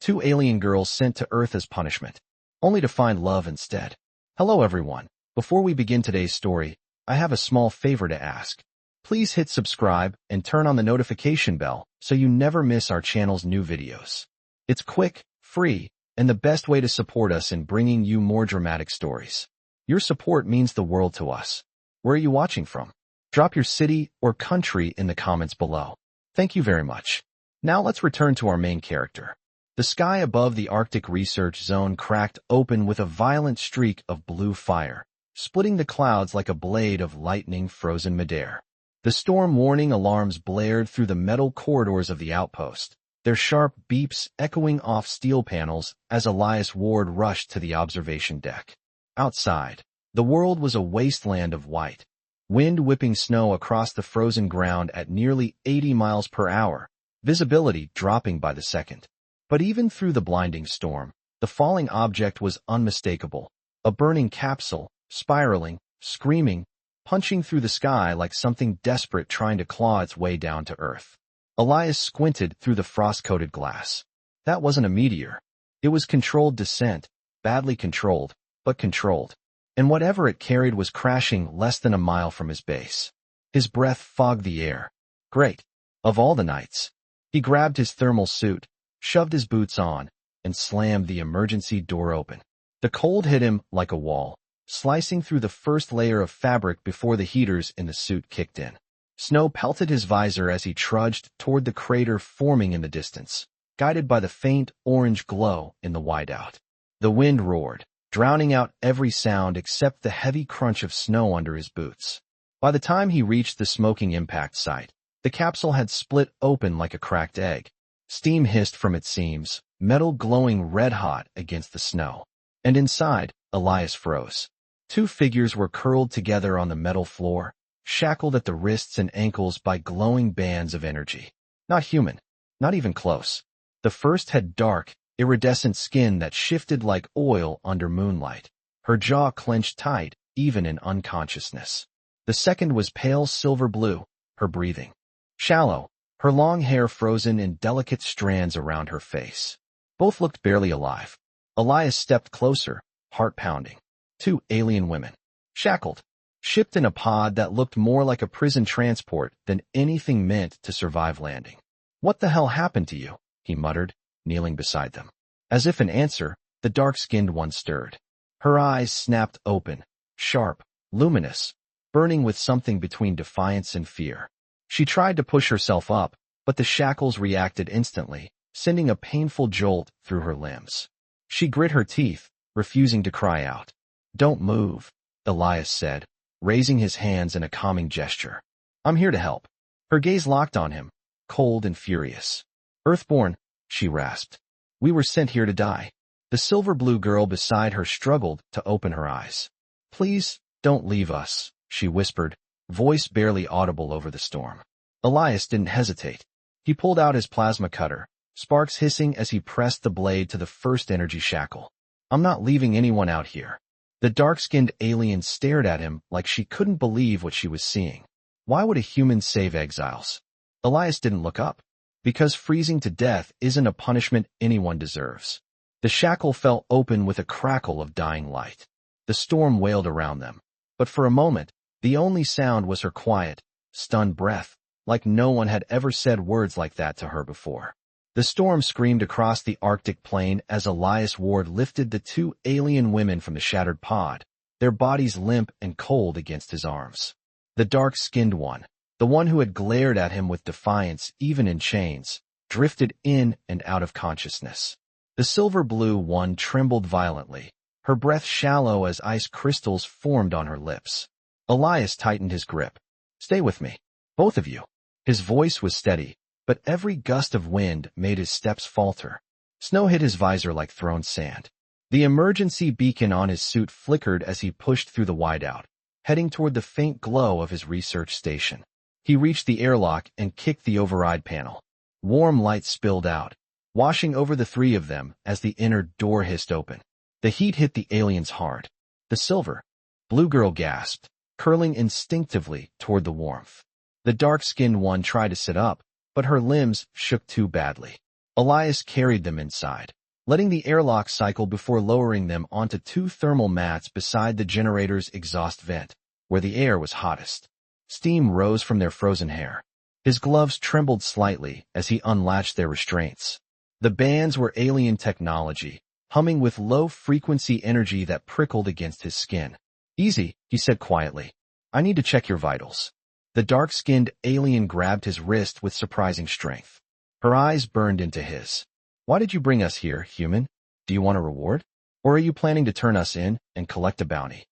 Two alien girls sent to Earth as punishment, only to find love instead. Hello everyone. Before we begin today's story, I have a small favor to ask. Please hit subscribe and turn on the notification bell so you never miss our channel's new videos. It's quick, free, and the best way to support us in bringing you more dramatic stories. Your support means the world to us. Where are you watching from? Drop your city or country in the comments below. Thank you very much. Now let's return to our main character. The sky above the Arctic research zone cracked open with a violent streak of blue fire, splitting the clouds like a blade of lightning frozen midair. The storm warning alarms blared through the metal corridors of the outpost, their sharp beeps echoing off steel panels as Elias Ward rushed to the observation deck. Outside, the world was a wasteland of white, wind whipping snow across the frozen ground at nearly 80 miles per hour, visibility dropping by the second. But even through the blinding storm, the falling object was unmistakable, a burning capsule, spiraling, screaming, punching through the sky like something desperate trying to claw its way down to Earth. Elias squinted through the frost-coated glass. That wasn't a meteor. It was controlled descent, badly controlled, but controlled. And whatever it carried was crashing less than a mile from his base. His breath fogged the air. Great. Of all the nights. He grabbed his thermal suit, shoved his boots on, and slammed the emergency door open. The cold hit him like a wall, slicing through the first layer of fabric before the heaters in the suit kicked in. Snow pelted his visor as he trudged toward the crater forming in the distance, guided by the faint orange glow in the whiteout. The wind roared, drowning out every sound except the heavy crunch of snow under his boots. By the time he reached the smoking impact site, the capsule had split open like a cracked egg. Steam hissed from its seams, metal glowing red-hot against the snow. And inside, Elias froze. Two figures were curled together on the metal floor, shackled at the wrists and ankles by glowing bands of energy. Not human, not even close. The first had dark, iridescent skin that shifted like oil under moonlight. Her jaw clenched tight, even in unconsciousness. The second was pale silver blue, her breathing shallow, her long hair frozen in delicate strands around her face. Both looked barely alive. Elias stepped closer, heart pounding. Two alien women. Shackled. Shipped in a pod that looked more like a prison transport than anything meant to survive landing. What the hell happened to you? He muttered, kneeling beside them. As if in answer, the dark-skinned one stirred. Her eyes snapped open, sharp, luminous, burning with something between defiance and fear. She tried to push herself up, but the shackles reacted instantly, sending a painful jolt through her limbs. She grit her teeth, refusing to cry out. "Don't move," Elias said, raising his hands in a calming gesture. "I'm here to help." Her gaze locked on him, cold and furious. "Earthborn," she rasped. "We were sent here to die." The silver-blue girl beside her struggled to open her eyes. "Please, don't leave us," she whispered, voice barely audible over the storm. Elias didn't hesitate. He pulled out his plasma cutter, sparks hissing as he pressed the blade to the first energy shackle. "I'm not leaving anyone out here." The dark-skinned alien stared at him like she couldn't believe what she was seeing. Why would a human save exiles? Elias didn't look up. Because freezing to death isn't a punishment anyone deserves. The shackle fell open with a crackle of dying light. The storm wailed around them. But for a moment, the only sound was her quiet, stunned breath, like no one had ever said words like that to her before. The storm screamed across the Arctic plain as Elias Ward lifted the two alien women from the shattered pod, their bodies limp and cold against his arms. The dark-skinned one, the one who had glared at him with defiance even in chains, drifted in and out of consciousness. The silver-blue one trembled violently, her breath shallow as ice crystals formed on her lips. Elias tightened his grip. "Stay with me. Both of you." His voice was steady, but every gust of wind made his steps falter. Snow hit his visor like thrown sand. The emergency beacon on his suit flickered as he pushed through the whiteout, heading toward the faint glow of his research station. He reached the airlock and kicked the override panel. Warm light spilled out, washing over the three of them as the inner door hissed open. The heat hit the aliens hard. The silver-blue girl gasped, curling instinctively toward the warmth. The dark-skinned one tried to sit up, but her limbs shook too badly. Elias carried them inside, letting the airlock cycle before lowering them onto two thermal mats beside the generator's exhaust vent, where the air was hottest. Steam rose from their frozen hair. His gloves trembled slightly as he unlatched their restraints. The bands were alien technology, humming with low-frequency energy that prickled against his skin. "Easy," he said quietly. "I need to check your vitals." The dark-skinned alien grabbed his wrist with surprising strength. Her eyes burned into his. "Why did you bring us here, human? Do you want a reward? Or are you planning to turn us in and collect a bounty?"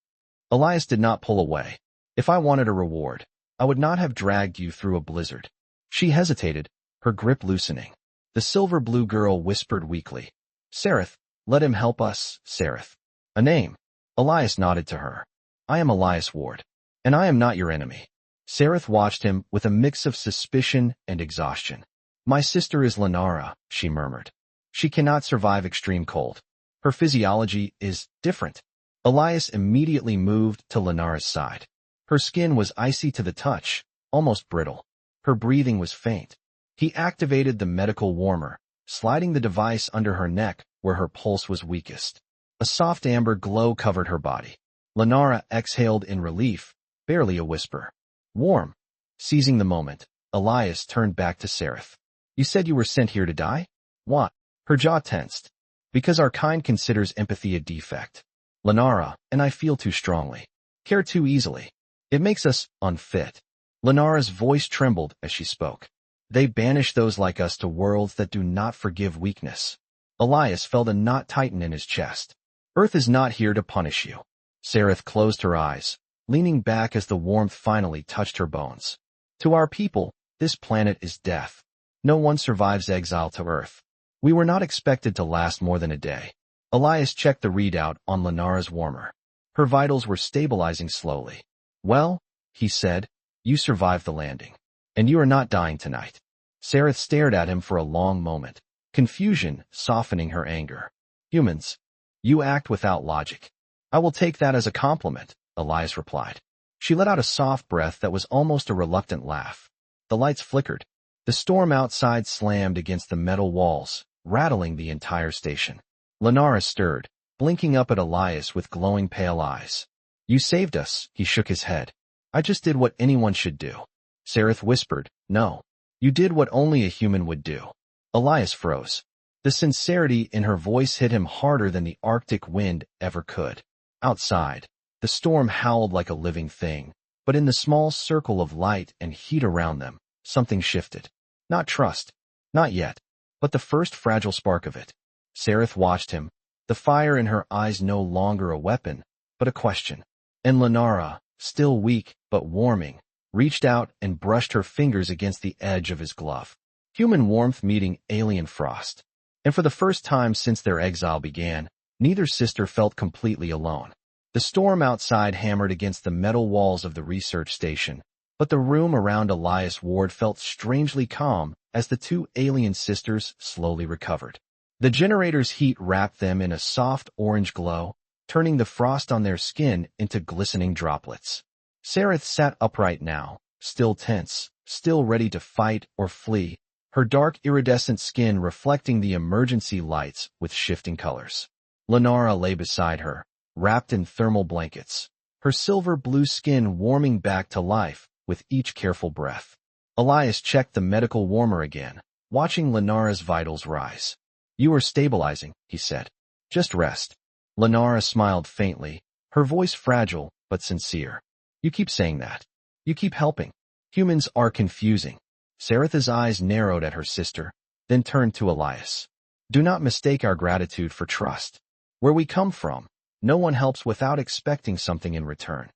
Elias did not pull away. "If I wanted a reward, I would not have dragged you through a blizzard." She hesitated, her grip loosening. The silver-blue girl whispered weakly, "Serith, let him help us, Serith." "A name?" Elias nodded to her. "I am Elias Ward, and I am not your enemy." Serith watched him with a mix of suspicion and exhaustion. "My sister is Lunara," she murmured. "She cannot survive extreme cold. Her physiology is different." Elias immediately moved to Lunara's side. Her skin was icy to the touch, almost brittle. Her breathing was faint. He activated the medical warmer, sliding the device under her neck where her pulse was weakest. A soft amber glow covered her body. Lunara exhaled in relief, barely a whisper. "Warm." Seizing the moment, Elias turned back to Serith. "You said you were sent here to die? What?" Her jaw tensed. "Because our kind considers empathy a defect. Lunara and I feel too strongly, care too easily. It makes us unfit." Lunara's voice trembled as she spoke. "They banish those like us to worlds that do not forgive weakness." Elias felt a knot tighten in his chest. "Earth is not here to punish you." Serith closed her eyes, leaning back as the warmth finally touched her bones. "To our people, this planet is death. No one survives exile to Earth. We were not expected to last more than a day." Elias checked the readout on Lunara's warmer. Her vitals were stabilizing slowly. "Well," he said, "you survived the landing. And you are not dying tonight." Serith stared at him for a long moment, confusion softening her anger. "Humans, you act without logic." "I will take that as a compliment," Elias replied. She let out a soft breath that was almost a reluctant laugh. The lights flickered. The storm outside slammed against the metal walls, rattling the entire station. Lunara stirred, blinking up at Elias with glowing pale eyes. "You saved us," he shook his head. "I just did what anyone should do." Serith whispered, "No. You did what only a human would do." Elias froze. The sincerity in her voice hit him harder than the Arctic wind ever could. Outside, the storm howled like a living thing, but in the small circle of light and heat around them, something shifted. Not trust. Not yet. But the first fragile spark of it. Serith watched him, the fire in her eyes no longer a weapon, but a question. And Lunara, still weak but warming, reached out and brushed her fingers against the edge of his glove. Human warmth meeting alien frost. And for the first time since their exile began, neither sister felt completely alone. The storm outside hammered against the metal walls of the research station, but the room around Elias Ward felt strangely calm as the two alien sisters slowly recovered. The generator's heat wrapped them in a soft orange glow, turning the frost on their skin into glistening droplets. Serith sat upright now, still tense, still ready to fight or flee, her dark iridescent skin reflecting the emergency lights with shifting colors. Lunara lay beside her, wrapped in thermal blankets, her silver-blue skin warming back to life with each careful breath. Elias checked the medical warmer again, watching Lunara's vitals rise. "You are stabilizing," he said. "Just rest." Lunara smiled faintly, her voice fragile but sincere. "You keep saying that. You keep helping. Humans are confusing." Serith's eyes narrowed at her sister, then turned to Elias. "Do not mistake our gratitude for trust. Where we come from, no one helps without expecting something in return."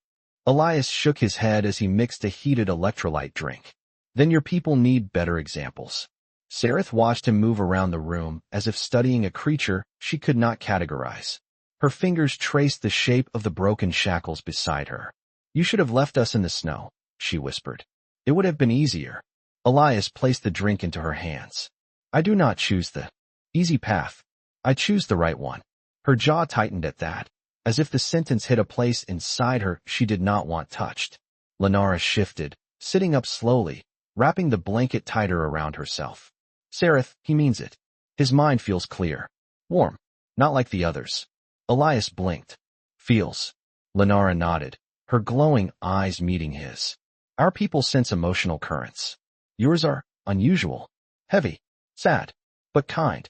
Elias shook his head as he mixed a heated electrolyte drink. "Then your people need better examples." Serith watched him move around the room as if studying a creature she could not categorize. Her fingers traced the shape of the broken shackles beside her. "You should have left us in the snow," she whispered. "It would have been easier." Elias placed the drink into her hands. "I do not choose the easy path. I choose the right one." Her jaw tightened at that, as if the sentence hit a place inside her she did not want touched. Lunara shifted, sitting up slowly, wrapping the blanket tighter around herself. "Serith, he means it. His mind feels clear. Warm. Not like the others. Elias blinked. Feels. Lunara nodded, her glowing eyes meeting his. Our people sense emotional currents. Yours are unusual. Heavy. Sad. But kind.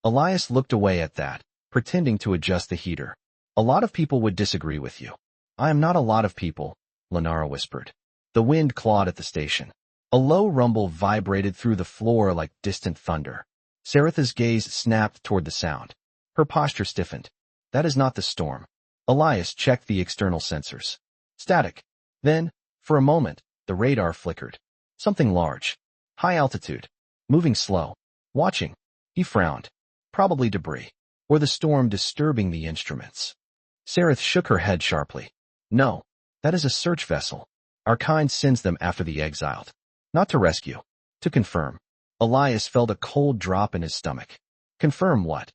Elias looked away at that, pretending to adjust the heater. A lot of people would disagree with you. I am not a lot of people, Lunara whispered. The wind clawed at the station. A low rumble vibrated through the floor like distant thunder. Serith's gaze snapped toward the sound. Her posture stiffened. That is not the storm. Elias checked the external sensors. Static. Then, for a moment, the radar flickered. Something large. High altitude. Moving slow. Watching. He frowned. Probably debris. Or the storm disturbing the instruments. Serith shook her head sharply. No. That is a search vessel. Our kind sends them after the exiled. Not to rescue. To confirm. Elias felt a cold drop in his stomach. Confirm what?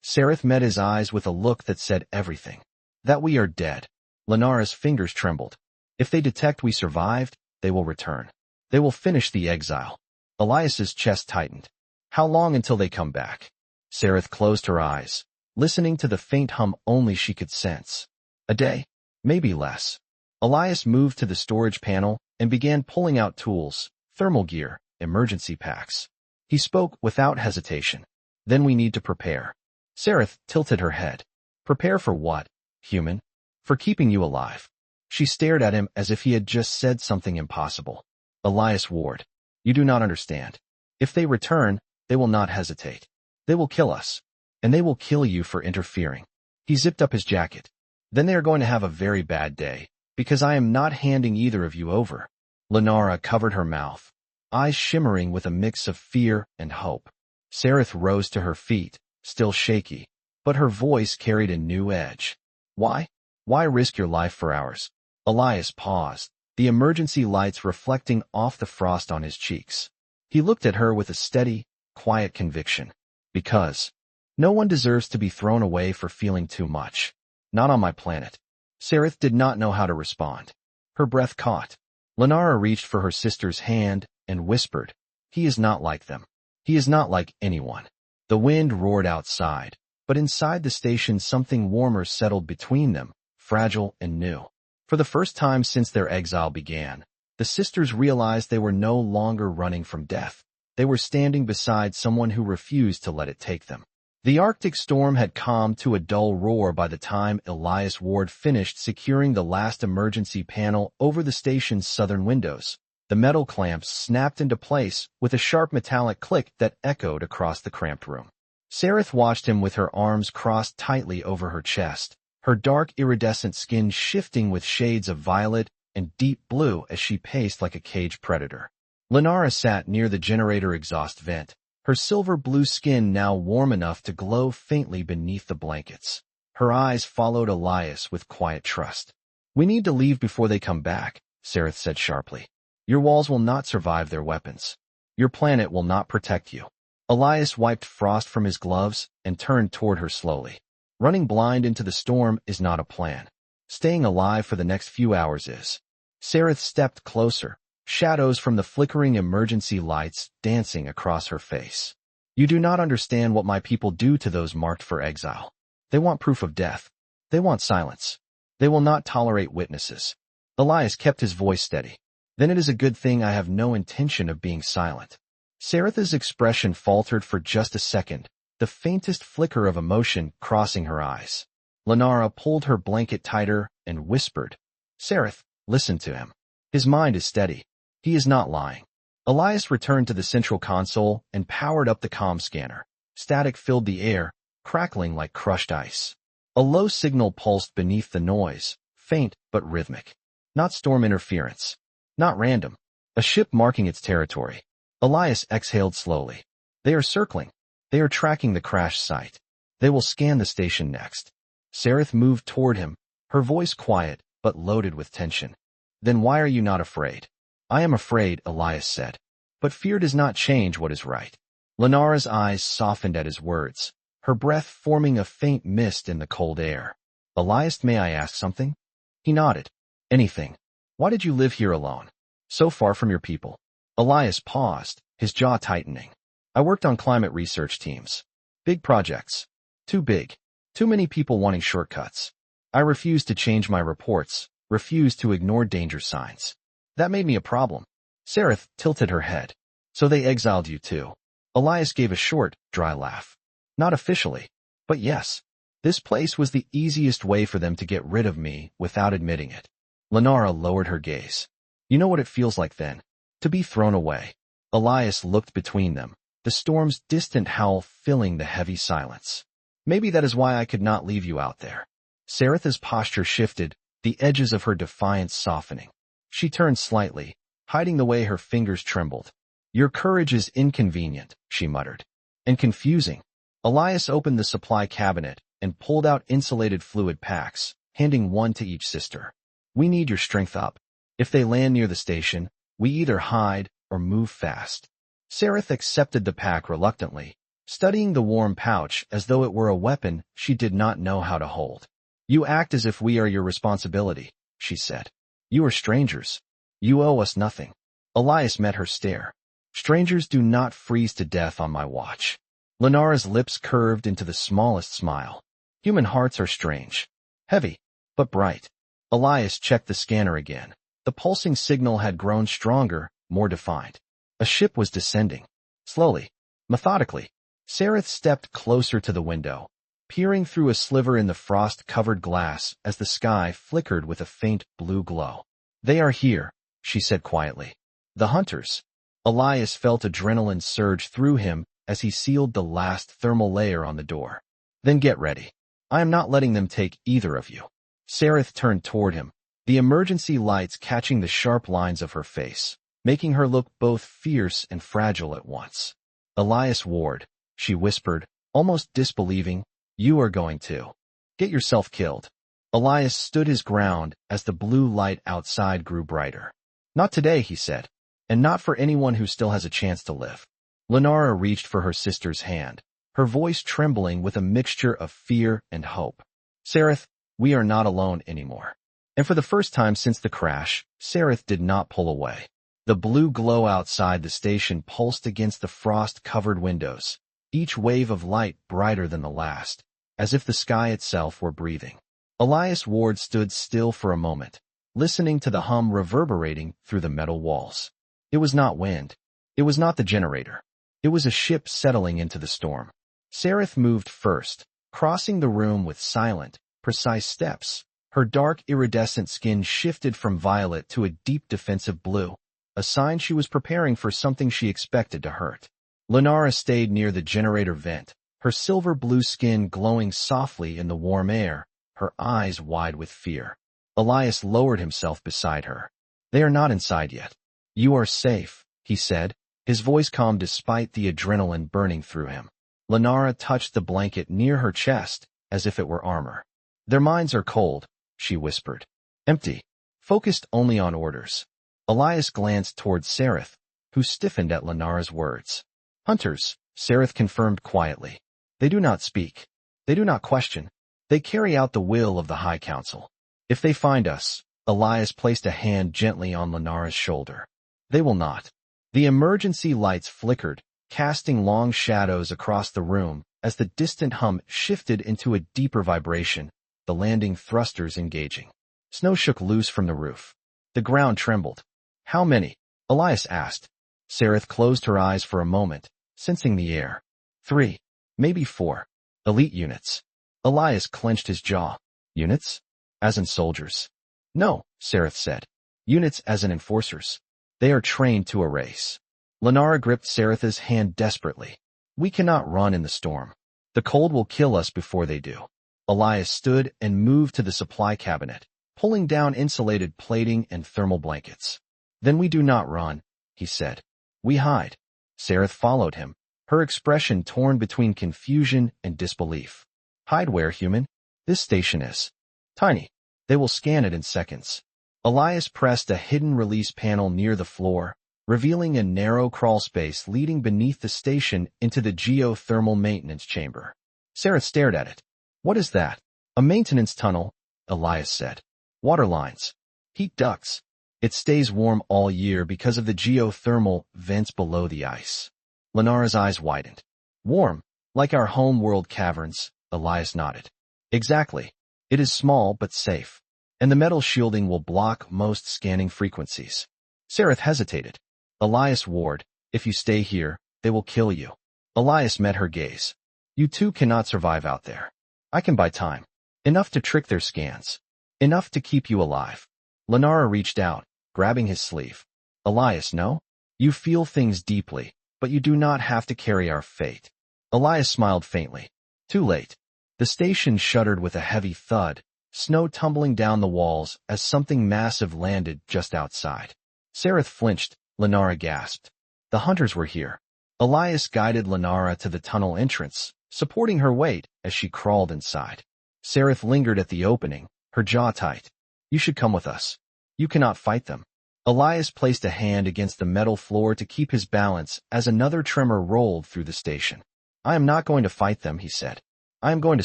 Serith met his eyes with a look that said everything. That we are dead. Lunara's fingers trembled. If they detect we survived, they will return. They will finish the exile. Elias's chest tightened. How long until they come back? Serith closed her eyes, listening to the faint hum only she could sense. A day? Maybe less. Elias moved to the storage panel and began pulling out tools, thermal gear, emergency packs. He spoke without hesitation. Then we need to prepare. Serith tilted her head. Prepare for what, human? For keeping you alive. She stared at him as if he had just said something impossible. Elias Ward, you do not understand. If they return, they will not hesitate. They will kill us. And they will kill you for interfering. He zipped up his jacket. Then they are going to have a very bad day, because I am not handing either of you over. Lunara covered her mouth, eyes shimmering with a mix of fear and hope. Serith rose to her feet, still shaky, but her voice carried a new edge. Why? Why risk your life for ours? Elias paused, the emergency lights reflecting off the frost on his cheeks. He looked at her with a steady, quiet conviction. Because no one deserves to be thrown away for feeling too much. Not on my planet. Serith did not know how to respond. Her breath caught. Lunara reached for her sister's hand and whispered, he is not like them. He is not like anyone. The wind roared outside, but inside the station something warmer settled between them, fragile and new. For the first time since their exile began, the sisters realized they were no longer running from death. They were standing beside someone who refused to let it take them. The Arctic storm had calmed to a dull roar by the time Elias Ward finished securing the last emergency panel over the station's southern windows. The metal clamps snapped into place with a sharp metallic click that echoed across the cramped room. Serith watched him with her arms crossed tightly over her chest, her dark iridescent skin shifting with shades of violet and deep blue as she paced like a caged predator. Lunara sat near the generator exhaust vent, her silver-blue skin now warm enough to glow faintly beneath the blankets. Her eyes followed Elias with quiet trust. We need to leave before they come back, Serith said sharply. Your walls will not survive their weapons. Your planet will not protect you. Elias wiped frost from his gloves and turned toward her slowly. Running blind into the storm is not a plan. Staying alive for the next few hours is. Serith stepped closer, shadows from the flickering emergency lights dancing across her face. You do not understand what my people do to those marked for exile. They want proof of death. They want silence. They will not tolerate witnesses. Elias kept his voice steady. Then it is a good thing I have no intention of being silent. Serith's expression faltered for just a second, the faintest flicker of emotion crossing her eyes. Lunara pulled her blanket tighter and whispered, Serith, listen to him. His mind is steady. He is not lying. Elias returned to the central console and powered up the comm scanner. Static filled the air, crackling like crushed ice. A low signal pulsed beneath the noise, faint but rhythmic. Not storm interference. Not random. A ship marking its territory. Elias exhaled slowly. They are circling. They are tracking the crash site. They will scan the station next. Serith moved toward him, her voice quiet but loaded with tension. Then why are you not afraid? I am afraid, Elias said. But fear does not change what is right. Lunara's eyes softened at his words, her breath forming a faint mist in the cold air. Elias, may I ask something? He nodded. Anything. Why did you live here alone? So far from your people. Elias paused, his jaw tightening. I worked on climate research teams. Big projects. Too big. Too many people wanting shortcuts. I refused to change my reports, refused to ignore danger signs. That made me a problem. Serith tilted her head. So they exiled you too. Elias gave a short, dry laugh. Not officially, but yes. This place was the easiest way for them to get rid of me without admitting it. Lunara lowered her gaze. You know what it feels like then? To be thrown away. Elias looked between them, the storm's distant howl filling the heavy silence. Maybe that is why I could not leave you out there. Serith's posture shifted, the edges of her defiance softening. She turned slightly, hiding the way her fingers trembled. Your courage is inconvenient, she muttered. And confusing. Elias opened the supply cabinet and pulled out insulated fluid packs, handing one to each sister. We need your strength up. If they land near the station, we either hide or move fast. Serith accepted the pack reluctantly, studying the warm pouch as though it were a weapon she did not know how to hold. You act as if we are your responsibility, she said. You are strangers. You owe us nothing. Elias met her stare. Strangers do not freeze to death on my watch. Lunara's lips curved into the smallest smile. Human hearts are strange. Heavy, but bright. Elias checked the scanner again. The pulsing signal had grown stronger, more defined. A ship was descending. Slowly, methodically. Serith stepped closer to the window, peering through a sliver in the frost-covered glass as the sky flickered with a faint blue glow. They are here, she said quietly. The hunters. Elias felt adrenaline surge through him as he sealed the last thermal layer on the door. Then get ready. I am not letting them take either of you. Serith turned toward him, the emergency lights catching the sharp lines of her face, making her look both fierce and fragile at once. Elias Ward, she whispered, almost disbelieving, you are going to get yourself killed. Elias stood his ground as the blue light outside grew brighter. Not today, he said, and not for anyone who still has a chance to live. Lunara reached for her sister's hand, her voice trembling with a mixture of fear and hope. Serith, we are not alone anymore. And for the first time since the crash, Serith did not pull away. The blue glow outside the station pulsed against the frost-covered windows, each wave of light brighter than the last, as if the sky itself were breathing. Elias Ward stood still for a moment, listening to the hum reverberating through the metal walls. It was not wind. It was not the generator. It was a ship settling into the storm. Serith moved first, crossing the room with silent, precise steps. Her dark, iridescent skin shifted from violet to a deep defensive blue, a sign she was preparing for something she expected to hurt. Lunara stayed near the generator vent, her silver blue skin glowing softly in the warm air, her eyes wide with fear. Elias lowered himself beside her. They are not inside yet. You are safe, he said, his voice calm despite the adrenaline burning through him. Lunara touched the blanket near her chest, as if it were armor. Their minds are cold, she whispered. Empty. Focused only on orders. Elias glanced toward Serith, who stiffened at Lunara's words. Hunters, Serith confirmed quietly. They do not speak. They do not question. They carry out the will of the High Council. If they find us, Elias placed a hand gently on Lunara's shoulder. They will not. The emergency lights flickered, casting long shadows across the room as the distant hum shifted into a deeper vibration, the landing thrusters engaging. Snow shook loose from the roof. The ground trembled. How many? Elias asked. Serith closed her eyes for a moment, sensing the air. 3, maybe 4. Elite units. Elias clenched his jaw. Units? As in soldiers. No, Serith said. Units as in enforcers. They are trained to a race. Lunara gripped Serith's hand desperately. We cannot run in the storm. The cold will kill us before they do. Elias stood and moved to the supply cabinet, pulling down insulated plating and thermal blankets. Then we do not run, he said. We hide. Serith followed him, her expression torn between confusion and disbelief. Hide where, human? This station is tiny. They will scan it in seconds. Elias pressed a hidden release panel near the floor, revealing a narrow crawl space leading beneath the station into the geothermal maintenance chamber. Serith stared at it. What is that? A maintenance tunnel, Elias said. Water lines. Heat ducts. It stays warm all year because of the geothermal vents below the ice. Lunara's eyes widened. Warm? Like our homeworld caverns, Elias nodded. Exactly. It is small but safe, and the metal shielding will block most scanning frequencies. Serith hesitated. Elias Ward, if you stay here, they will kill you. Elias met her gaze. You two cannot survive out there. I can buy time. Enough to trick their scans. Enough to keep you alive. Lunara reached out, grabbing his sleeve. Elias, no? You feel things deeply, but you do not have to carry our fate. Elias smiled faintly. Too late. The station shuddered with a heavy thud, snow tumbling down the walls as something massive landed just outside. Serith flinched. Lunara gasped. The hunters were here. Elias guided Lunara to the tunnel entrance, supporting her weight as she crawled inside. Serith lingered at the opening, her jaw tight. You should come with us. You cannot fight them. Elias placed a hand against the metal floor to keep his balance as another tremor rolled through the station. I am not going to fight them, he said. I am going to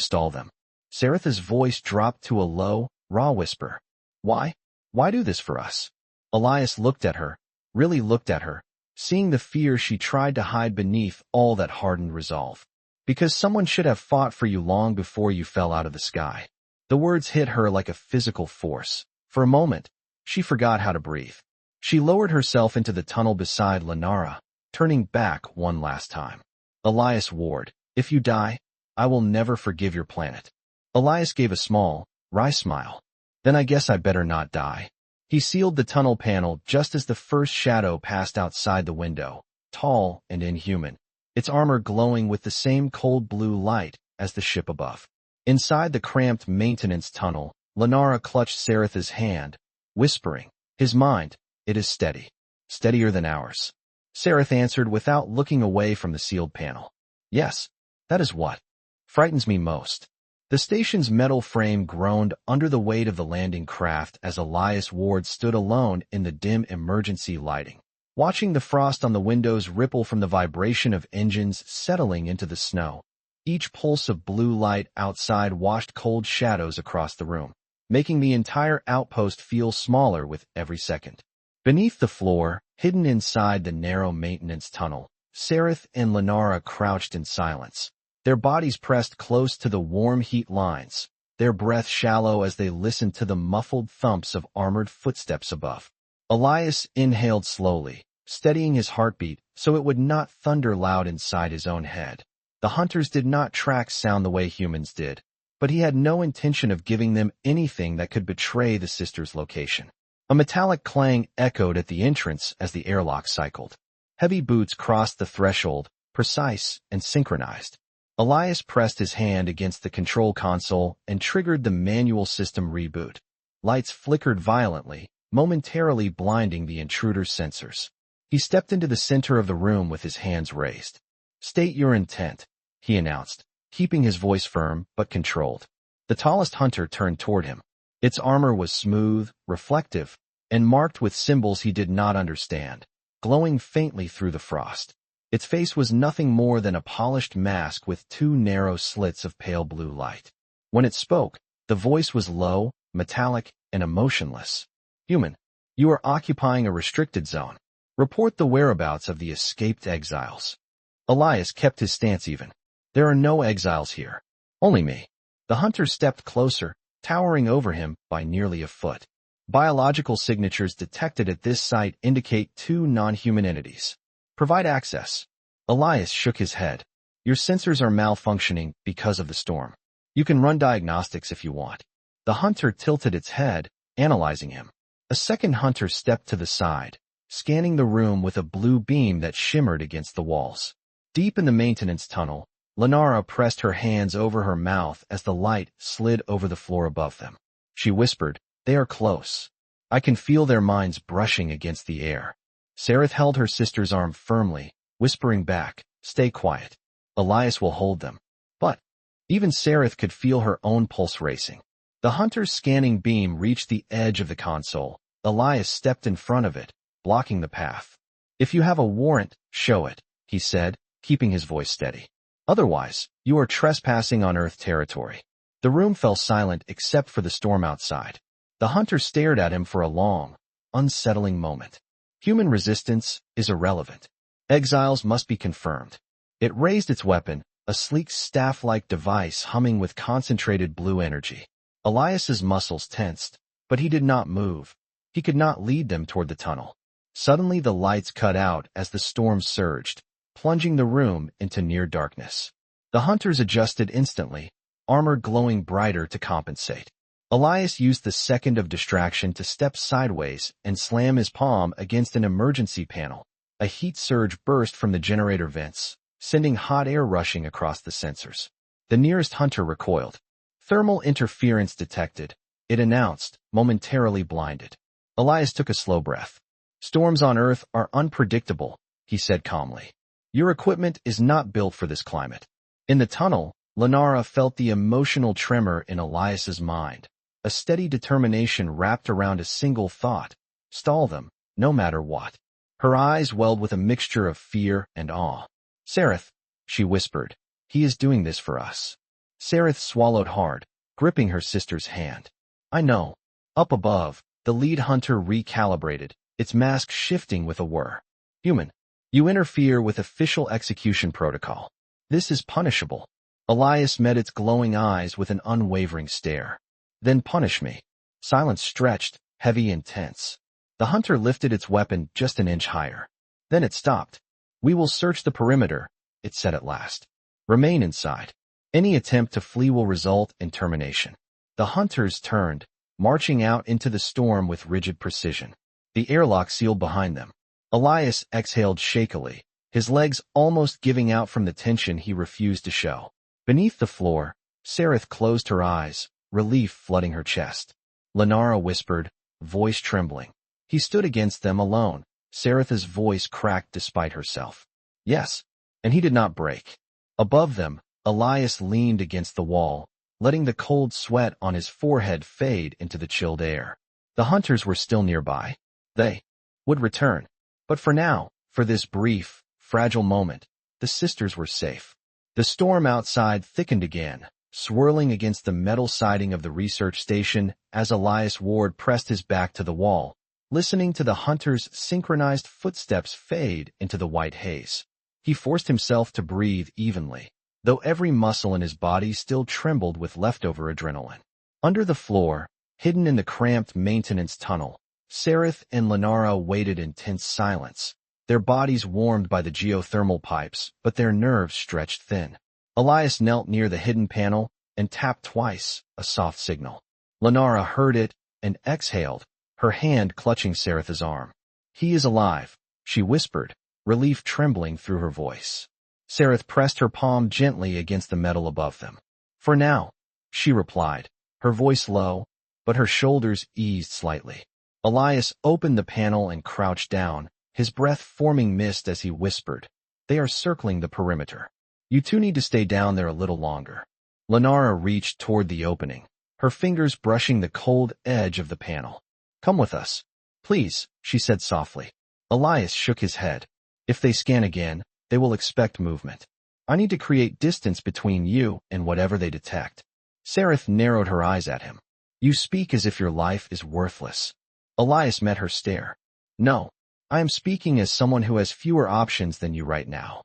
stall them. Serith's voice dropped to a low, raw whisper. Why? Why do this for us? Elias looked at her, really looked at her, seeing the fear she tried to hide beneath all that hardened resolve. Because someone should have fought for you long before you fell out of the sky. The words hit her like a physical force. For a moment, she forgot how to breathe. She lowered herself into the tunnel beside Lunara, turning back one last time. Elias Ward, if you die, I will never forgive your planet. Elias gave a small, wry smile. Then I guess I better not die. He sealed the tunnel panel just as the first shadow passed outside the window, tall and inhuman, its armor glowing with the same cold blue light as the ship above. Inside the cramped maintenance tunnel, Lunara clutched Serith's hand, whispering, his mind, it is steady. Steadier than ours. Serith answered without looking away from the sealed panel. Yes, that is what frightens me most. The station's metal frame groaned under the weight of the landing craft as Elias Ward stood alone in the dim emergency lighting, watching the frost on the windows ripple from the vibration of engines settling into the snow. Each pulse of blue light outside washed cold shadows across the room, making the entire outpost feel smaller with every second. Beneath the floor, hidden inside the narrow maintenance tunnel, Serith and Lunara crouched in silence, their bodies pressed close to the warm heat lines, their breath shallow as they listened to the muffled thumps of armored footsteps above. Elias inhaled slowly, steadying his heartbeat so it would not thunder loud inside his own head. The hunters did not track sound the way humans did, but he had no intention of giving them anything that could betray the sisters' location. A metallic clang echoed at the entrance as the airlock cycled. Heavy boots crossed the threshold, precise and synchronized. Elias pressed his hand against the control console and triggered the manual system reboot. Lights flickered violently, momentarily blinding the intruder's sensors. He stepped into the center of the room with his hands raised. State your intent, he announced, keeping his voice firm but controlled. The tallest hunter turned toward him. Its armor was smooth, reflective, and marked with symbols he did not understand, glowing faintly through the frost. Its face was nothing more than a polished mask with two narrow slits of pale blue light. When it spoke, the voice was low, metallic, and emotionless. Human, you are occupying a restricted zone. Report the whereabouts of the escaped exiles. Elias kept his stance even. There are no exiles here. Only me. The hunter stepped closer, towering over him by nearly a foot. Biological signatures detected at this site indicate two non-human entities. Provide access. Elias shook his head. Your sensors are malfunctioning because of the storm. You can run diagnostics if you want. The hunter tilted its head, analyzing him. A second hunter stepped to the side, scanning the room with a blue beam that shimmered against the walls. Deep in the maintenance tunnel, Lunara pressed her hands over her mouth as the light slid over the floor above them. She whispered, they are close. I can feel their minds brushing against the air. Serith held her sister's arm firmly, whispering back, stay quiet. Elias will hold them. But even Serith could feel her own pulse racing. The hunter's scanning beam reached the edge of the console. Elias stepped in front of it, blocking the path. If you have a warrant, show it, he said, keeping his voice steady. Otherwise, you are trespassing on Earth territory. The room fell silent except for the storm outside. The hunter stared at him for a long, unsettling moment. Human resistance is irrelevant. Exiles must be confirmed. It raised its weapon, a sleek staff-like device humming with concentrated blue energy. Elias's muscles tensed, but he did not move. He could not lead them toward the tunnel. Suddenly the lights cut out as the storm surged, plunging the room into near darkness. The hunters adjusted instantly, armor glowing brighter to compensate. Elias used the second of distraction to step sideways and slam his palm against an emergency panel. A heat surge burst from the generator vents, sending hot air rushing across the sensors. The nearest hunter recoiled. Thermal interference detected, it announced, momentarily blinded. Elias took a slow breath. Storms on Earth are unpredictable, he said calmly. Your equipment is not built for this climate. In the tunnel, Lunara felt the emotional tremor in Elias's mind. A steady determination wrapped around a single thought. Stall them, no matter what. Her eyes welled with a mixture of fear and awe. Serith, she whispered, he is doing this for us. Serith swallowed hard, gripping her sister's hand. I know. Up above, the lead hunter recalibrated, its mask shifting with a whir. Human, you interfere with official execution protocol. This is punishable. Elias met its glowing eyes with an unwavering stare. Then punish me. Silence stretched, heavy and tense. The hunter lifted its weapon just an inch higher. Then it stopped. We will search the perimeter, it said at last. Remain inside. Any attempt to flee will result in termination. The hunters turned, marching out into the storm with rigid precision. The airlock sealed behind them. Elias exhaled shakily, his legs almost giving out from the tension he refused to show. Beneath the floor, Serith closed her eyes, relief flooding her chest. Lunara whispered, voice trembling. He stood against them alone. Serith's voice cracked despite herself. Yes, and he did not break. Above them, Elias leaned against the wall, letting the cold sweat on his forehead fade into the chilled air. The hunters were still nearby. They would return. But for now, for this brief, fragile moment, the sisters were safe. The storm outside thickened again, swirling against the metal siding of the research station as Elias Ward pressed his back to the wall, listening to the hunters' synchronized footsteps fade into the white haze. He forced himself to breathe evenly, though every muscle in his body still trembled with leftover adrenaline. Under the floor, hidden in the cramped maintenance tunnel, Serith and Lunara waited in tense silence, their bodies warmed by the geothermal pipes, but their nerves stretched thin. Elias knelt near the hidden panel and tapped twice, a soft signal. Lunara heard it and exhaled, her hand clutching Serith's arm. He is alive, she whispered, relief trembling through her voice. Serith pressed her palm gently against the metal above them. For now, she replied, her voice low, but her shoulders eased slightly. Elias opened the panel and crouched down, his breath forming mist as he whispered, they are circling the perimeter. You two need to stay down there a little longer. Lunara reached toward the opening, her fingers brushing the cold edge of the panel. Come with us. Please, she said softly. Elias shook his head. If they scan again, they will expect movement. I need to create distance between you and whatever they detect. Serith narrowed her eyes at him. You speak as if your life is worthless. Elias met her stare. No, I am speaking as someone who has fewer options than you right now.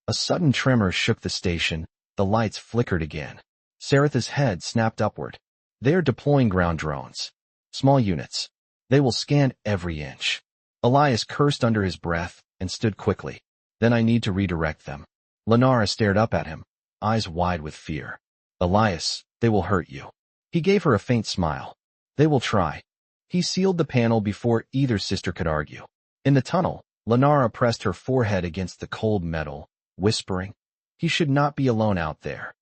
A sudden tremor shook the station, the lights flickered again. Serith's head snapped upward. They are deploying ground drones. Small units. They will scan every inch. Elias cursed under his breath and stood quickly. Then I need to redirect them. Lunara stared up at him, eyes wide with fear. Elias, they will hurt you. He gave her a faint smile. They will try. He sealed the panel before either sister could argue. In the tunnel, Lunara pressed her forehead against the cold metal, whispering, he should not be alone out there.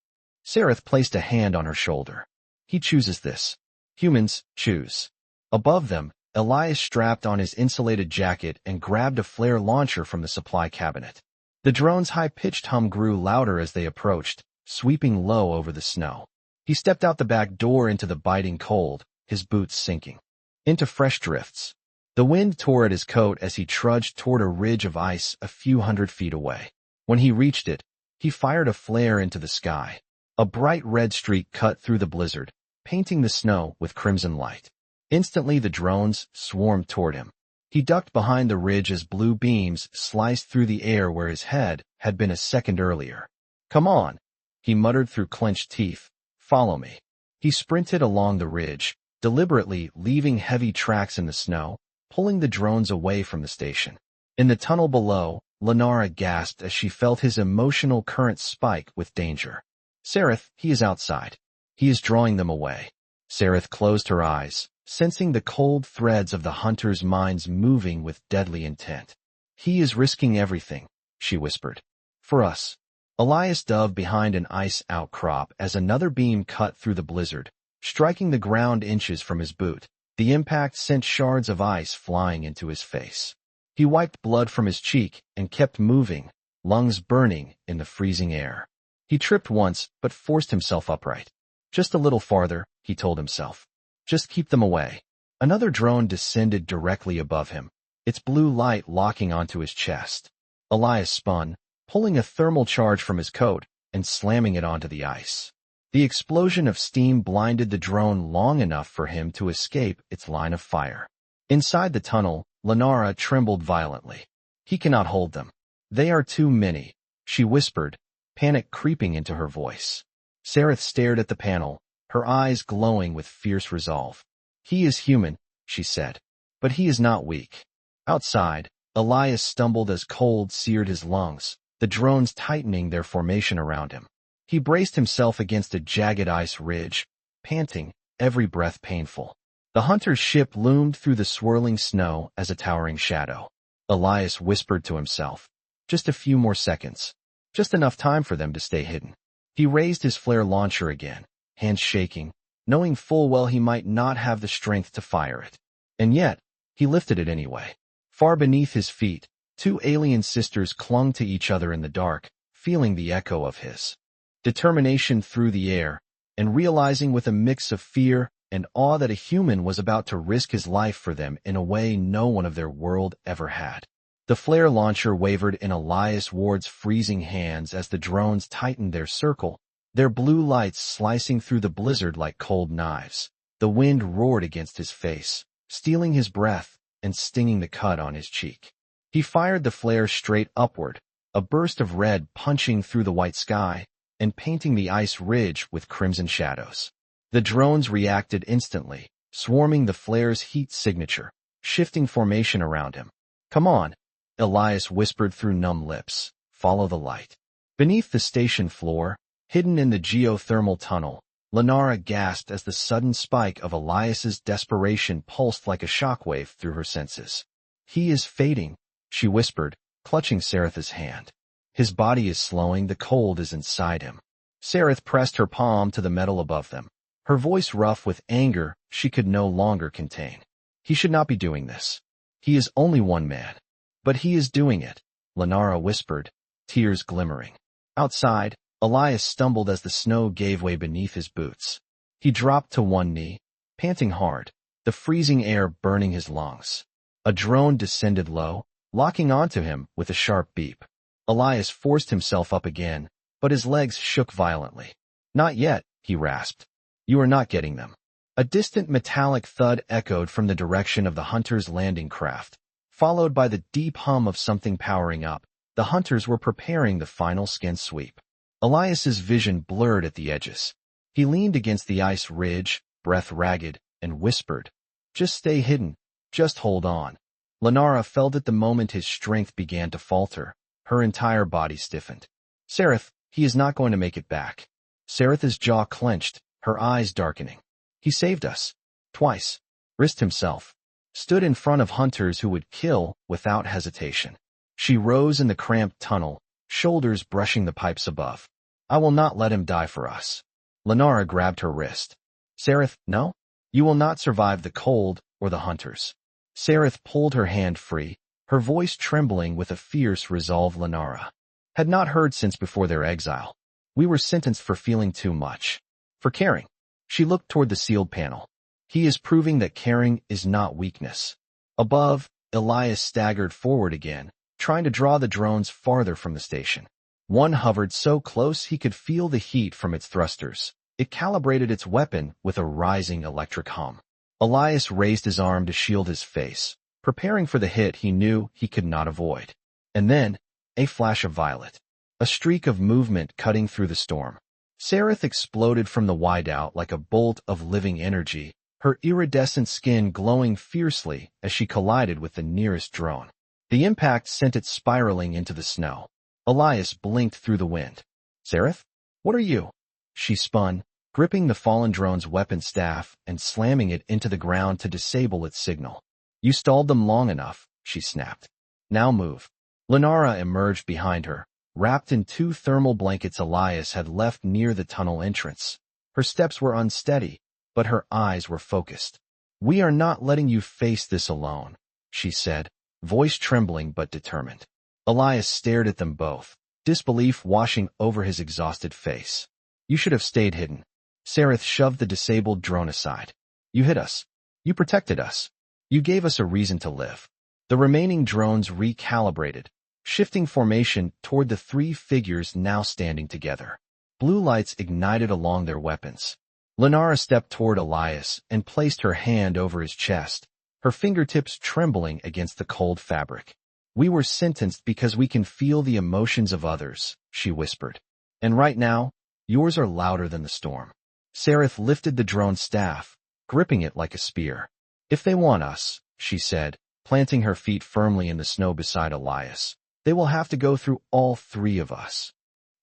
Serith placed a hand on her shoulder. He chooses this. Humans choose. Above them, Elias strapped on his insulated jacket and grabbed a flare launcher from the supply cabinet. The drone's high-pitched hum grew louder as they approached, sweeping low over the snow. He stepped out the back door into the biting cold, his boots sinking into fresh drifts. The wind tore at his coat as he trudged toward a ridge of ice a few hundred feet away. When he reached it, he fired a flare into the sky. A bright red streak cut through the blizzard, painting the snow with crimson light. Instantly the drones swarmed toward him. He ducked behind the ridge as blue beams sliced through the air where his head had been a second earlier. Come on, he muttered through clenched teeth. Follow me. He sprinted along the ridge, deliberately leaving heavy tracks in the snow, pulling the drones away from the station. In the tunnel below, Lunara gasped as she felt his emotional current spike with danger. Serith, he is outside. He is drawing them away. Serith closed her eyes, sensing the cold threads of the hunter's minds moving with deadly intent. He is risking everything, she whispered. For us. Elias dove behind an ice outcrop as another beam cut through the blizzard, striking the ground inches from his boot. The impact sent shards of ice flying into his face. He wiped blood from his cheek and kept moving, lungs burning in the freezing air. He tripped once, but forced himself upright. Just a little farther, he told himself. Just keep them away. Another drone descended directly above him, its blue light locking onto his chest. Elias spun, pulling a thermal charge from his coat and slamming it onto the ice. The explosion of steam blinded the drone long enough for him to escape its line of fire. Inside the tunnel, Lunara trembled violently. He cannot hold them. They are too many, she whispered, panic creeping into her voice. Serith stared at the panel, her eyes glowing with fierce resolve. He is human, she said, but he is not weak. Outside, Elias stumbled as cold seared his lungs, the drones tightening their formation around him. He braced himself against a jagged ice ridge, panting, every breath painful. The hunter's ship loomed through the swirling snow as a towering shadow. Elias whispered to himself, just a few more seconds. Just enough time for them to stay hidden. He raised his flare launcher again, hands shaking, knowing full well he might not have the strength to fire it. And yet, he lifted it anyway. Far beneath his feet, two alien sisters clung to each other in the dark, feeling the echo of his determination through the air, and realizing with a mix of fear and awe that a human was about to risk his life for them in a way no one of their world ever had. The flare launcher wavered in Elias Ward's freezing hands as the drones tightened their circle, their blue lights slicing through the blizzard like cold knives. The wind roared against his face, stealing his breath and stinging the cut on his cheek. He fired the flare straight upward, a burst of red punching through the white sky and painting the ice ridge with crimson shadows. The drones reacted instantly, swarming the flare's heat signature, shifting formation around him. Come on, Elias whispered through numb lips. Follow the light. Beneath the station floor, hidden in the geothermal tunnel, Lunara gasped as the sudden spike of Elias's desperation pulsed like a shockwave through her senses. He is fading, she whispered, clutching Serith's hand. His body is slowing, the cold is inside him. Serith pressed her palm to the metal above them, her voice rough with anger she could no longer contain. He should not be doing this. He is only one man. But he is doing it, Lunara whispered, tears glimmering. Outside, Elias stumbled as the snow gave way beneath his boots. He dropped to one knee, panting hard, the freezing air burning his lungs. A drone descended low, locking onto him with a sharp beep. Elias forced himself up again, but his legs shook violently. Not yet, he rasped. You are not getting them. A distant metallic thud echoed from the direction of the hunter's landing craft, followed by the deep hum of something powering up. The hunters were preparing the final skin sweep. Elias's vision blurred at the edges. He leaned against the ice ridge, breath ragged, and whispered, just stay hidden, just hold on. Lunara felt it the moment his strength began to falter. Her entire body stiffened. Serith, he is not going to make it back. Serith's jaw clenched, her eyes darkening. He saved us. Twice. Risked himself. Stood in front of hunters who would kill without hesitation. She rose in the cramped tunnel, shoulders brushing the pipes above. I will not let him die for us. Lunara grabbed her wrist. Serith, no? You will not survive the cold or the hunters. Serith pulled her hand free, her voice trembling with a fierce resolve Lunara had not heard since before their exile. We were sentenced for feeling too much. For caring. She looked toward the sealed panel. He is proving that caring is not weakness. Above, Elias staggered forward again, trying to draw the drones farther from the station. One hovered so close he could feel the heat from its thrusters. It calibrated its weapon with a rising electric hum. Elias raised his arm to shield his face, preparing for the hit he knew he could not avoid. And then, a flash of violet. A streak of movement cutting through the storm. Serith exploded from the wideout like a bolt of living energy, her iridescent skin glowing fiercely as she collided with the nearest drone. The impact sent it spiraling into the snow. Elias blinked through the wind. "Serith? What are you?" She spun, gripping the fallen drone's weapon staff and slamming it into the ground to disable its signal. "You stalled them long enough," she snapped. "Now move." Lunara emerged behind her, wrapped in 2 thermal blankets Elias had left near the tunnel entrance. Her steps were unsteady, but her eyes were focused. "We are not letting you face this alone," she said, voice trembling but determined. Elias stared at them both, disbelief washing over his exhausted face. "You should have stayed hidden." Serith shoved the disabled drone aside. "You hid us. You protected us. You gave us a reason to live." The remaining drones recalibrated, shifting formation toward the 3 figures now standing together. Blue lights ignited along their weapons. Lunara stepped toward Elias and placed her hand over his chest, her fingertips trembling against the cold fabric. "We were sentenced because we can feel the emotions of others," she whispered. "And right now, yours are louder than the storm." Serith lifted the drone staff, gripping it like a spear. "If they want us," she said, planting her feet firmly in the snow beside Elias, "they will have to go through all 3 of us."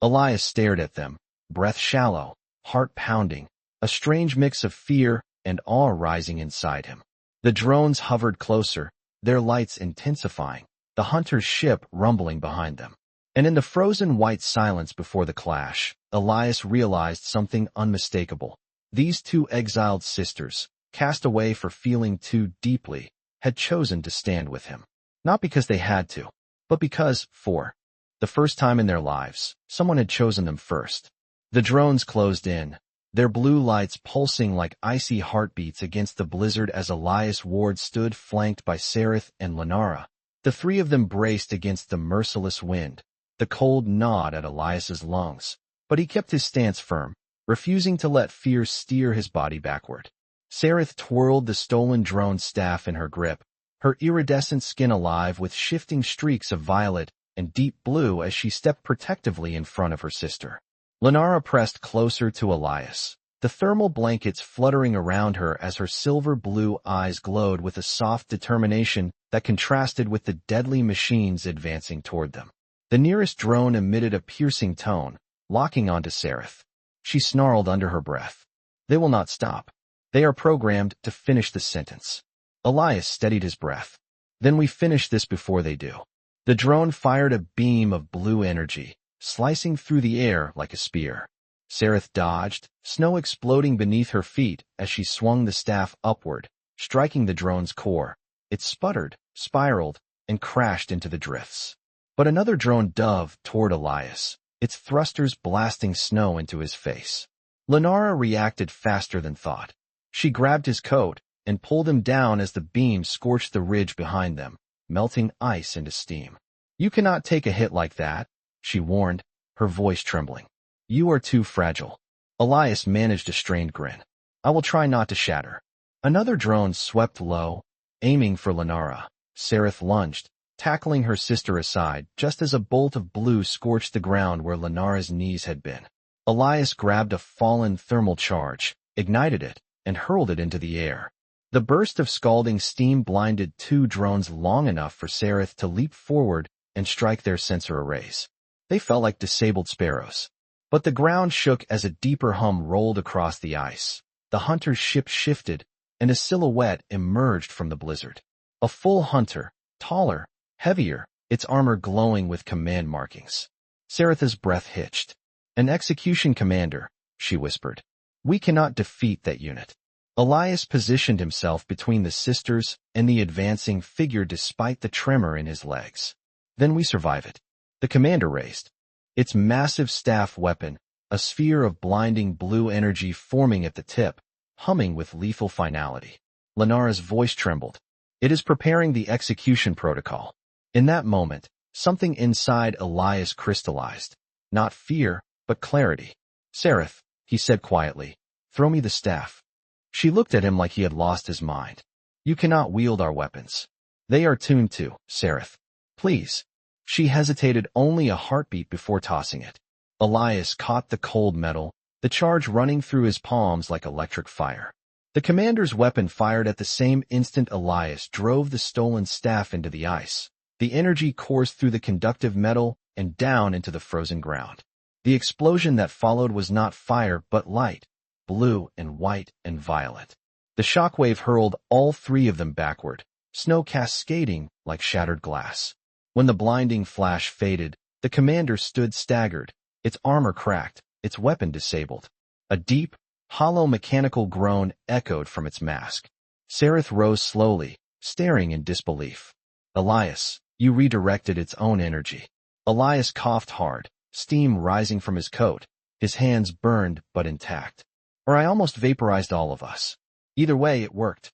Elias stared at them, breath shallow, heart pounding, a strange mix of fear and awe rising inside him. The drones hovered closer, their lights intensifying, the hunter's ship rumbling behind them. And in the frozen white silence before the clash, Elias realized something unmistakable. These 2 exiled sisters, cast away for feeling too deeply, had chosen to stand with him. Not because they had to, but because, for the first time in their lives, someone had chosen them first. The drones closed in, their blue lights pulsing like icy heartbeats against the blizzard as Elias Ward stood flanked by Serith and Lunara. The 3 of them braced against the merciless wind, the cold gnawed at Elias's lungs, but he kept his stance firm, refusing to let fear steer his body backward. Serith twirled the stolen drone staff in her grip, her iridescent skin alive with shifting streaks of violet and deep blue as she stepped protectively in front of her sister. Lunara pressed closer to Elias, the thermal blankets fluttering around her as her silver-blue eyes glowed with a soft determination that contrasted with the deadly machines advancing toward them. The nearest drone emitted a piercing tone, locking onto Serith. She snarled under her breath. "They will not stop. They are programmed to finish the sentence." Elias steadied his breath. "Then we finish this before they do." The drone fired a beam of blue energy, slicing through the air like a spear. Serith dodged, snow exploding beneath her feet as she swung the staff upward, striking the drone's core. It sputtered, spiraled, and crashed into the drifts. But another drone dove toward Elias, its thrusters blasting snow into his face. Lunara reacted faster than thought. She grabbed his coat and pulled him down as the beam scorched the ridge behind them, melting ice into steam. "You cannot take a hit like that," she warned, her voice trembling. "You are too fragile." Elias managed a strained grin. "I will try not to shatter." Another drone swept low, aiming for Lunara. Serith lunged, tackling her sister aside just as a bolt of blue scorched the ground where Lunara's knees had been. Elias grabbed a fallen thermal charge, ignited it, and hurled it into the air. The burst of scalding steam blinded 2 drones long enough for Serith to leap forward and strike their sensor arrays. They felt like disabled sparrows. But the ground shook as a deeper hum rolled across the ice. The hunter's ship shifted, and a silhouette emerged from the blizzard. A full hunter, taller, heavier, its armor glowing with command markings. Serith's breath hitched. "An execution commander," she whispered. "We cannot defeat that unit." Elias positioned himself between the sisters and the advancing figure despite the tremor in his legs. "Then we survive it." The commander raised its massive staff weapon, a sphere of blinding blue energy forming at the tip, humming with lethal finality. Lunara's voice trembled. "It is preparing the execution protocol." In that moment, something inside Elias crystallized. Not fear, but clarity. "Serith," he said quietly, "throw me the staff." She looked at him like he had lost his mind. "You cannot wield our weapons. They are tuned to, Serith. Please." She hesitated only a heartbeat before tossing it. Elias caught the cold metal, the charge running through his palms like electric fire. The commander's weapon fired at the same instant. Elias drove the stolen staff into the ice. The energy coursed through the conductive metal and down into the frozen ground. The explosion that followed was not fire but light, blue and white and violet. The shockwave hurled all three of them backward, snow cascading like shattered glass. When the blinding flash faded, the commander stood staggered, its armor cracked, its weapon disabled. A deep, hollow mechanical groan echoed from its mask. Serith rose slowly, staring in disbelief. Elias, you redirected its own energy. Elias coughed hard, steam rising from his coat, his hands burned but intact. Or I almost vaporized all of us. Either way, it worked.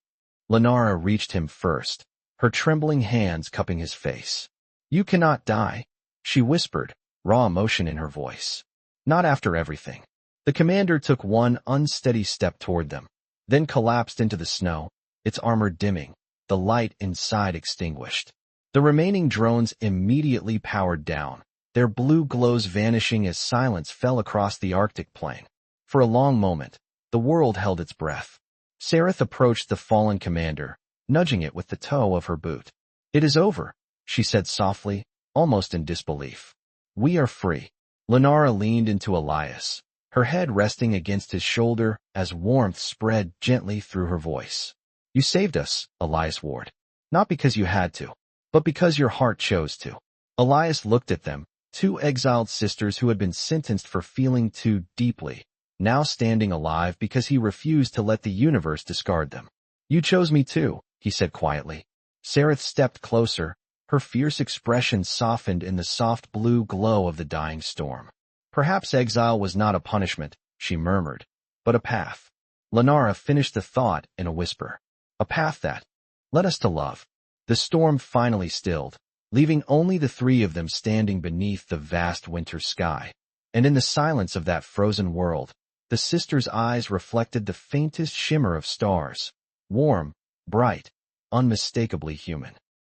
Lunara reached him first, her trembling hands cupping his face. You cannot die, she whispered, raw emotion in her voice. Not after everything. The commander took one unsteady step toward them, then collapsed into the snow, its armor dimming, the light inside extinguished. The remaining drones immediately powered down, their blue glows vanishing as silence fell across the Arctic plain. For a long moment, the world held its breath. Serith approached the fallen commander, nudging it with the toe of her boot. It is over, she said softly, almost in disbelief. We are free. Lunara leaned into Elias, her head resting against his shoulder as warmth spread gently through her voice. You saved us, Elias Ward. Not because you had to, but because your heart chose to. Elias looked at them, two exiled sisters who had been sentenced for feeling too deeply, now standing alive because he refused to let the universe discard them. You chose me too, he said quietly. Serith stepped closer, her fierce expression softened in the soft blue glow of the dying storm. Perhaps exile was not a punishment, she murmured, but a path. Lunara finished the thought in a whisper. A path that led us to love. The storm finally stilled, leaving only the three of them standing beneath the vast winter sky. And in the silence of that frozen world, the sisters' eyes reflected the faintest shimmer of stars, warm, bright, unmistakably human.